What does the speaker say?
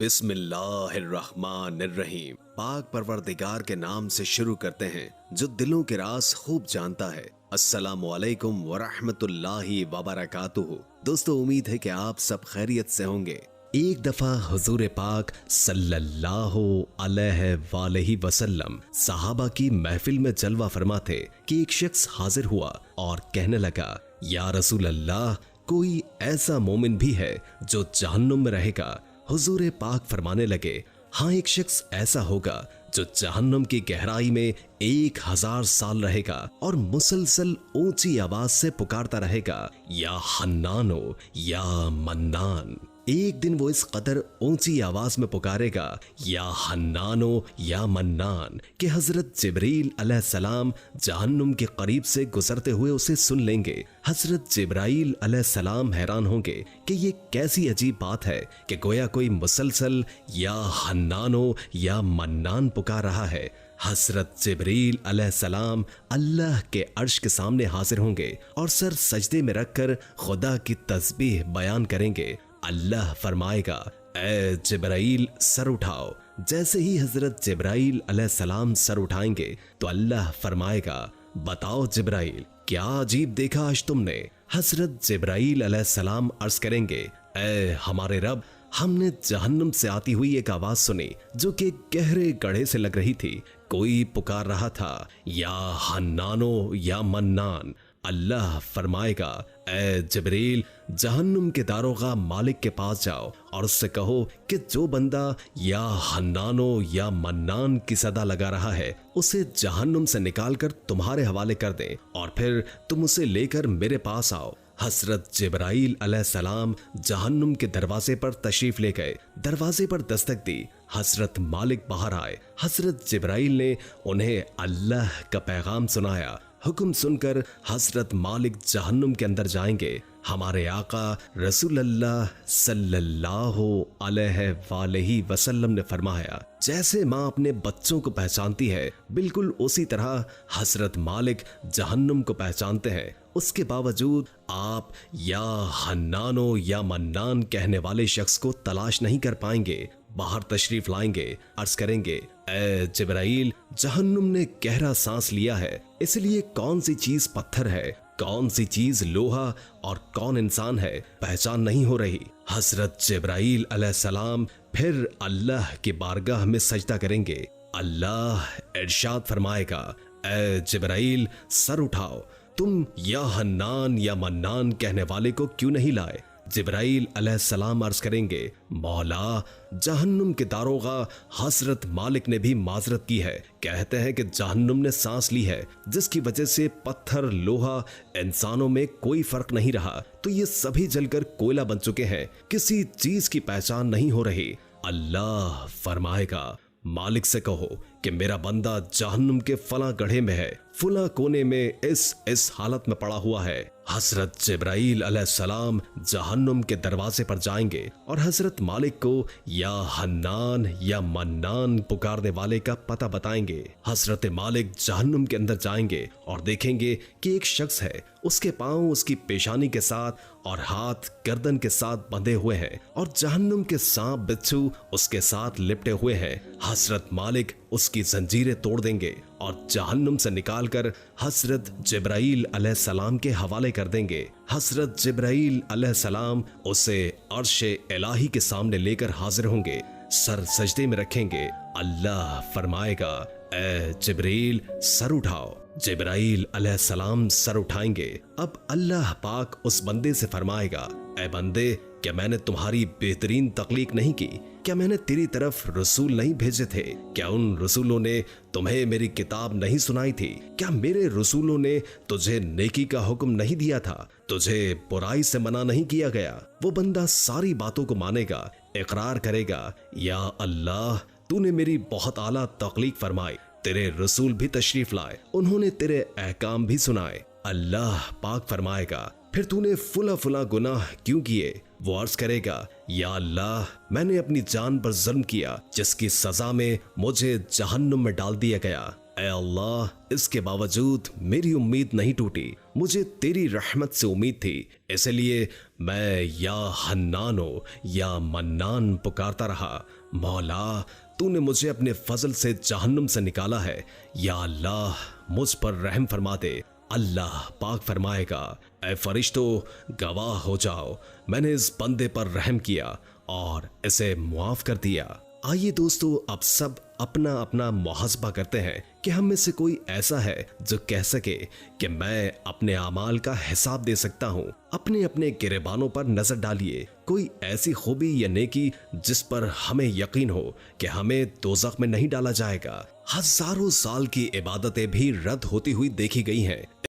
बिस्मिल्लाहिर्रहमानिर्रहीम। पाक परवरदिगार के नाम से शुरू करते हैं जो दिलों के राज खूब जानता है। अस्सलामु अलैकुम वरहमतुल्लाहि वबरकातुहू। दोस्तों, उम्मीद है कि आप सब खैरियत से होंगे। एक दफा हुजूर पाक सल्लल्लाहु अलैहि वसल्लम सहाबा की महफिल में जलवा फरमाते कि एक शख्स हाजिर हुआ और कहने लगा, या रसूल अल्लाह, कोई ऐसा मोमिन भी है जो जहन्नुम में रहेगा? हुजूर पाक फरमाने लगे, हाँ, एक शख्स ऐसा होगा जो जहन्नुम की गहराई में 1000 साल रहेगा और मुसलसल ऊंची आवाज से पुकारता रहेगा, या हन्नानो या मन्नान। एक दिन वो इस कदर ऊंची आवाज में पुकारेगा, या हन्नानो या मन्नान, कि हजरत जिब्रील अलैहिस्सलाम जहन्नुम के करीब से गुजरते हुए उसे सुन लेंगे। हजरत जिब्राइल अलैहिस्सलाम हैरान होंगे कि ये कैसी अजीब बात है कि गोया कोई मुसलसल या हन्नानो या मन्नान पुकार रहा है। हजरत जिब्रील अलैहिस्सलाम अल्लाह के अर्श के सामने हाजिर होंगे और सर सजदे में रखकर खुदा की तस्बीह बयान करेंगे। अल्लाह फरमाएगा, ए जिब्राइल, सर उठाओ। जैसे ही हजरत जिब्राइल अलैहिस्सलाम सर उठाएंगे तो अल्लाह फरमाएगा, बताओ जिब्राइल, क्या अजीब देखा आज तुमने? हजरत जिब्राइल अलैहिस्सलाम अर्ज करेंगे, ए हमारे रब, हमने जहन्नुम से आती हुई एक आवाज सुनी जो कि गहरे गड्ढे से लग रही थी। कोई पुकार रहा था, या हन्नानो या मन्नान। अल्लाह फरमाएगा, ए जिब्रील, जहन्नुम के दारोगा मालिक के पास जाओ और उससे कहो कि जो बंदा या हन्नानो या मन्नान की सदा लगा रहा है उसे जहन्नुम से निकालकर तुम्हारे हवाले कर दे और फिर तुम उसे लेकर मेरे पास आओ। हजरत जिब्राइल अलैहिस्सलाम जहन्नुम के दरवाजे पर तशरीफ ले गए। दरवाजे पर दस्तक दी। हजरत मालिक बाहर आए। हजरत जिब्राइल ने उन्हें अल्लाह का पैगाम सुनाया। हुक्म सुनकर हजरत मालिक जहन्नुम के अंदर जाएंगे। हमारे आका रसूल अल्लाह सल्लल्लाहु अलैहि वसल्लम ने फरमाया, जैसे माँ अपने बच्चों को पहचानती है, बिल्कुल उसी तरह हजरत मालिक जहन्नुम को पहचानते हैं। उसके बावजूद आप या हन्नानो या मन्नान कहने वाले शख्स को तलाश नहीं कर पाएंगे। बाहर तशरीफ लाएंगे, अर्ज करेंगे, ए जिब्राइल, जहन्नुम ने गहरा सांस लिया है, इसलिए कौन सी चीज पत्थर है, कौन सी चीज लोहा और कौन इंसान है, पहचान नहीं हो रही। हजरत जिब्राइल अलैहिस्सलाम फिर अल्लाह की बारगाह में सजदा करेंगे। अल्लाह इरशाद फरमाएगा, ए जिब्राइल, सर उठाओ, तुम या हन्नान या मन्नान कहने वाले को क्यों नहीं लाए? जिब्राइल अलैहिस्सलाम अर्ज करेंगे, मौला, जहन्नुम के दारोगा हजरत मालिक ने भी माजरत की है। कहते हैं कि जहन्नुम ने सांस ली है जिसकी वजह से पत्थर, लोहा, इंसानों में कोई फर्क नहीं रहा, तो ये सभी जलकर कोयला बन चुके हैं, किसी चीज की पहचान नहीं हो रही। अल्लाह फरमाएगा, मालिक से कहो कि मेरा बंदा जहन्नुम के फला गड्ढे में है, फुला कोने में इस हालत में पड़ा हुआ है। हजरत जिब्राइल अलैहिस्सलाम जहन्नुम के दरवाजे पर जाएंगे और हजरत मालिक को या हन्नान या मन्नान पुकारने वाले का पता बताएंगे। हजरत मालिक जहन्नुम के अंदर जाएंगे और देखेंगे कि एक शख्स है, उसके पांव उसकी पेशानी के साथ और हाथ गर्दन के साथ बंधे हुए हैं और जहन्नुम के सांप बिच्छू उसके साथ लिपटे हुए हैं। हजरत मालिक उसकी जंजीरें तोड़ देंगे और जहन्नुम से निकालकर हजरत जिब्राइल अलैहिस्सलाम के हवाले कर देंगे। हजरत जिब्राइल अलैहिस्सलाम उसे अर्श इलाही के सामने लेकर हाजिर होंगे, सर सजदे में रखेंगे। अल्लाह फरमाएगा, ए जिब्रील, सर उठाओ। जिब्राइल अलैहिस्सलाम सर उठाएंगे। अब अल्लाह पाक उस बंदे से फरमाएगा, ए बंदे, क्या मैंने तुम्हारी बेहतरीन तख्लीक नहीं की? क्या मैंने तेरी तरफ रसूल नहीं भेजे थे? क्या उन रसूलों ने तुम्हें मेरी किताब नहीं सुनाई थी? क्या मेरे रसूलों ने तुझे नेकी का हुक्म नहीं दिया था? तुझे बुराई से मना नहीं किया गया? वो बंदा सारी बातों को मानेगा, इकरार करेगा, या अल्लाह, तूने मेरी बहुत आला तख्लीक फरमाई, तेरे रसूल भी तशरीफ लाए, उन्होंने तेरे अहकाम भी सुनाए। अल्लाह पाक फरमाएगा, फिर तूने फुला फुला गुनाह क्यों किए? वो अर्ज करेगा, या अल्लाह, मैंने अपनी जान पर जुल्म किया जिसकी सजा में मुझे जहन्नुम में डाल दिया गया। ऐ अल्लाह, इसके बावजूद मेरी उम्मीद नहीं टूटी मुझे तेरी रहमत से उम्मीद थी, इसलिए मैं या हन्नानो या मन्नान पुकारता रहा। मौला, तूने मुझे अपने फजल से जहन्नुम से निकाला है, या अल्लाह मुझ पर रहम फरमा दे। अल्लाह पाक फरमाएगा, ऐ फरिश्तों, गवाह हो जाओ, मैंने इस बंदे पर रहम किया और इसे मुआफ कर दिया। आइए दोस्तों, अब सब अपना अपना मुहासबा करते हैं कि हम में से कोई ऐसा है जो कह सके कि मैं अपने अमाल का हिसाब दे सकता हूँ। अपने अपने गिरेबानों पर नजर डालिए, कोई ऐसी खूबी या नेकी जिस पर हमें यकीन हो कि हमें दोज़ख में नहीं डाला जाएगा। हजारों साल की इबादतें भी रद्द होती हुई देखी गई हैं।